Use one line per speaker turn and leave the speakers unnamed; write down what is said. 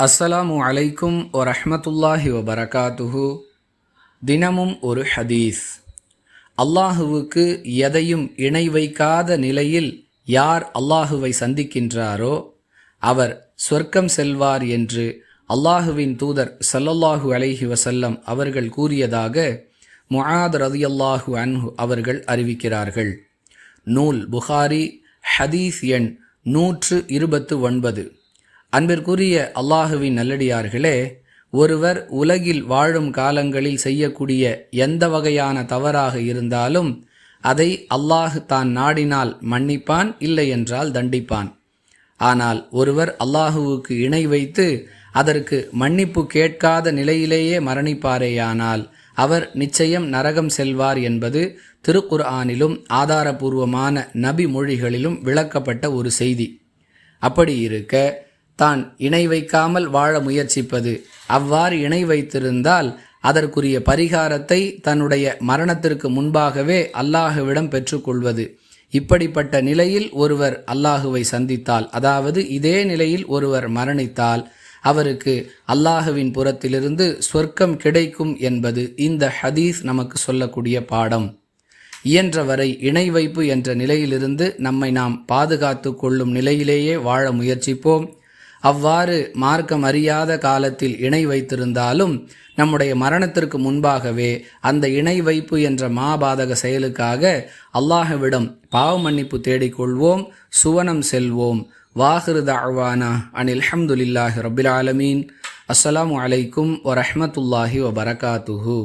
அஸ்ஸலாமு அலைக்கும் வரஹ்மத்துல்லாஹி வபரகாத்துஹு. தினமும் ஒரு ஹதீஸ். அல்லாஹுவுக்கு எதையும் இணை வைக்காத நிலையில் யார் அல்லாஹுவை சந்திக்கின்றாரோ அவர் சொர்க்கம் செல்வார் என்று அல்லாஹுவின் தூதர் ஸல்லல்லாஹு அலைஹி வஸல்லம் அவர்கள் கூறியதாக முஆத் ரலியல்லாஹு அன்ஹு அவர்கள் அறிவிக்கிறார்கள். நூல் புகாரி, ஹதீஸ் எண் 129. அன்பிற்குரிய அல்லாஹுவின் நல்லடியார்களே, ஒருவர் உலகில் வாழும் காலங்களில் செய்யக்கூடிய எந்த வகையான தவறாக இருந்தாலும் அதை அல்லாஹ் தான் நாடினால் மன்னிப்பான், இல்லை என்றால் தண்டிப்பான். ஆனால் ஒருவர் அல்லாஹுவுக்கு இணை வைத்து அதற்கு மன்னிப்பு கேட்காத நிலையிலேயே மரணிப்பாரேயானால் அவர் நிச்சயம் நரகம் செல்வார் என்பது திருக்குர்ஆனிலும் ஆதாரபூர்வமான நபி மொழிகளிலும் விளக்கப்பட்ட ஒரு செய்தி. அப்படி இருக்க தான் இணை வைக்காமல் வாழ முயற்சிப்பது, அவ்வாறு இணை வைத்திருந்தால் அதற்குரிய பரிகாரத்தை தன்னுடைய மரணத்திற்கு முன்பாகவே அல்லாஹுவிடம் பெற்றுக்கொள்வது, இப்படிப்பட்ட நிலையில் ஒருவர் அல்லாஹுவை சந்தித்தால், அதாவது இதே நிலையில் ஒருவர் மரணித்தால் அவருக்கு அல்லாஹுவின் புறத்திலிருந்து சொர்க்கம் கிடைக்கும் என்பது இந்த ஹதீஸ் நமக்கு சொல்லக்கூடிய பாடம். இயன்றவரை இணை வைப்பு என்ற நிலையிலிருந்து நம்மை நாம் பாதுகாத்து கொள்ளும் நிலையிலேயே வாழ முயற்சிப்போம். அவ்வாறு மார்க்கம் அறியாத காலத்தில் இணை வைத்திருந்தாலும் நம்முடைய மரணத்திற்கு முன்பாகவே அந்த இணை வைப்பு என்ற மாபாதக செயலுக்காக அல்லாஹ்விடம் பாவ மன்னிப்பு தேடிக்கொள்வோம், சுவனம் செல்வோம். வாஹிரு தஅவானா அனில் ஹம்துலில்லாஹி ரப்பில் ஆலமீன். அஸ்ஸலாமு அலைக்கும் வரஹ்மத்துல்லாஹி வபரகாத்துஹு.